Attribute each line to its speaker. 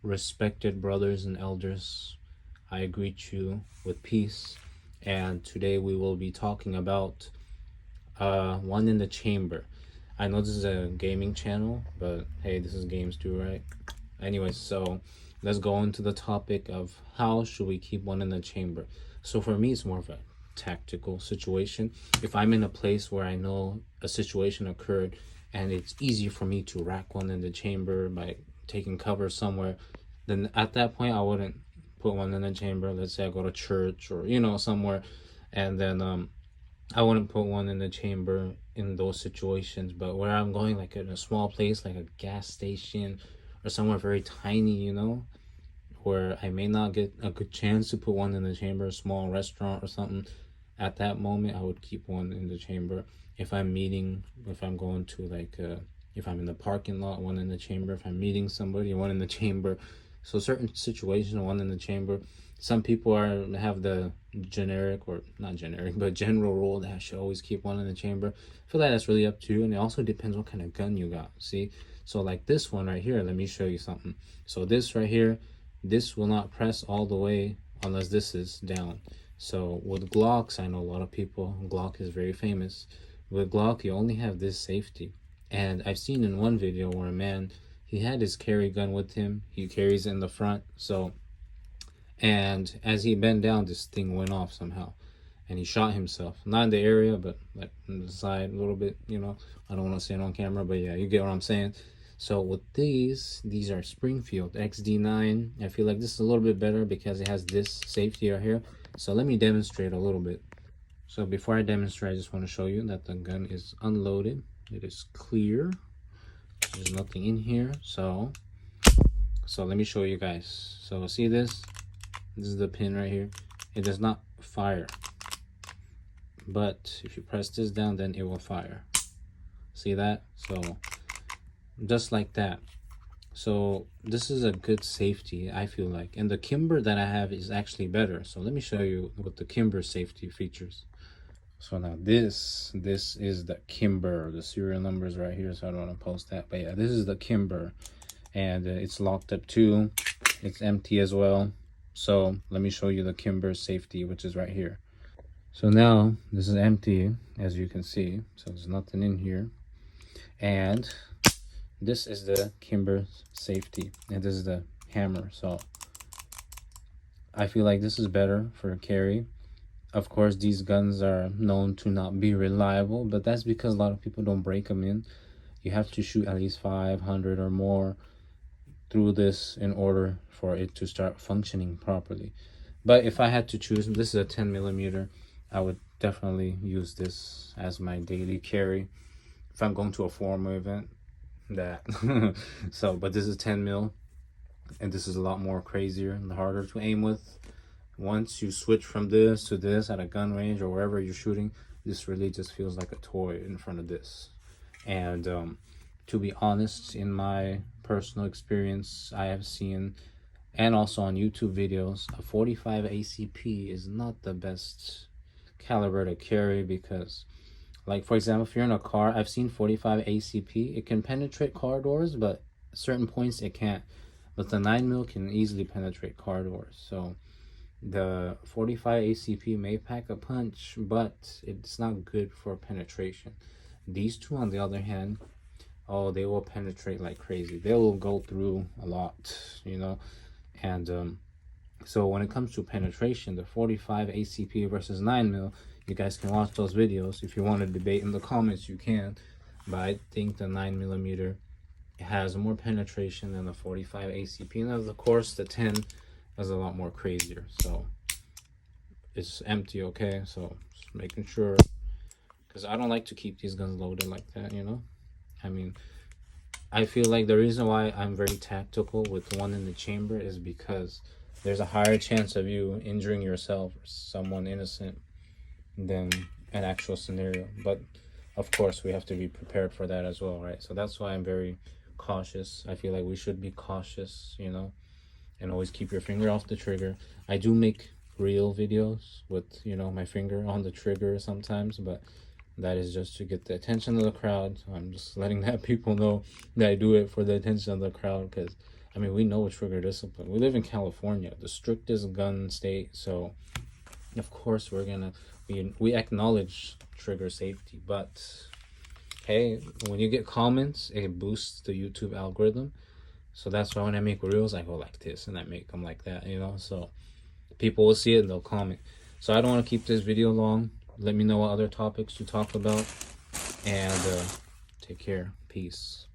Speaker 1: Respected brothers and elders, I greet you with peace. And today we will be talking about one in the chamber. I know this is a gaming channel, but hey, this is games too, right? Anyways, so let's go into the topic of how should we keep one in the chamber. So for me, it's more of a tactical situation. If I'm in a place where I know a situation occurred and it's easy for me to rack one in the chamber by taking cover somewhere, then at that point I wouldn't put one in the chamber. Let's say I go to church or somewhere, and then I wouldn't put one in the chamber in those situations. But where I'm going, like in a small place like a gas station or somewhere very tiny, where I may not get a good chance to put one in the chamber, a small restaurant or something, at that moment I would keep one in the chamber. If I'm meeting, if I'm going to if I'm in the parking lot, one in the chamber. If I'm meeting somebody, one in the chamber. So certain situations, one in the chamber. Some people have the generic, or not generic, but general rule that I should always keep one in the chamber. I feel like that's really up to you, and it also depends what kind of gun you got. See, so like this one right here, let me show you something. So this right here, this will not press all the way unless this is down. So with Glocks, I know a lot of people, Glock is very famous. With Glock, you only have this safety. And I've seen in one video where a man, he had his carry gun with him. He carries it in the front. And as he bent down, this thing went off somehow. And he shot himself. Not in the area, but like on the side a little bit, I don't want to say it on camera, but yeah, you get what I'm saying. So with these are Springfield XD9. I feel like this is a little bit better because it has this safety right here. So let me demonstrate a little bit. So before I demonstrate, I just want to show you that the gun is unloaded. It is clear. There's nothing in here. So let me show you guys. So see this? This is the pin right here. It does not fire. But if you press this down, then it will fire. See that? So just like that. So this is a good safety, I feel like. And the Kimber that I have is actually better. So let me show you what the Kimber safety features. So now this is the Kimber. The serial number is right here, so I don't want to post that. But yeah, this is the Kimber. And it's locked up too. It's empty as well. So let me show you the Kimber safety, which is right here. So now this is empty, as you can see. So there's nothing in here. And this is the Kimber safety, and this is the hammer. So I feel like this is better for carry. Of course, these guns are known to not be reliable, but that's because a lot of people don't break them in. You have to shoot at least 500 or more through this in order for it to start functioning properly. But if I had to choose, this is a 10mm. I would definitely use this as my daily carry if I'm going to a formal event. That so, but this is 10mm, and this is a lot more crazier and harder to aim with. Once you switch from this to this at a gun range or wherever you're shooting, this really just feels like a toy in front of this. And to be honest, in my personal experience, I have seen, and also on YouTube videos, a 45 ACP is not the best caliber to carry because, like, for example, if you're in a car, I've seen 45 ACP. It can penetrate car doors, but at certain points it can't. But the 9mm can easily penetrate car doors. So the 45 ACP may pack a punch, but it's not good for penetration. These two, on the other hand, oh, they will penetrate like crazy. They will go through a lot, And so when it comes to penetration, the 45 ACP versus 9mm, you guys can watch those videos. If you want to debate in the comments, you can. But I think the 9mm has more penetration than the 45 ACP. And of course, the 10 is a lot more crazier. So it's empty, okay? So just making sure, because I don't like to keep these guns loaded like that, I mean, I feel like the reason why I'm very tactical with one in the chamber is because there's a higher chance of you injuring yourself or someone innocent than an actual scenario. But of course, we have to be prepared for that as well, right? So that's why I'm very cautious. I feel like we should be cautious, and always keep your finger off the trigger. I do make real videos with, my finger on the trigger sometimes, but that is just to get the attention of the crowd. So I'm just letting that people know that I do it for the attention of the crowd, because I mean, we know trigger discipline. We live in California, the strictest gun state. So, of course, we acknowledge trigger safety. But hey, when you get comments, it boosts the YouTube algorithm. So that's why when I make reels, I go like this and I make them like that, you know. So people will see it and they'll comment. So I don't want to keep this video long. Let me know what other topics to talk about, and take care. Peace.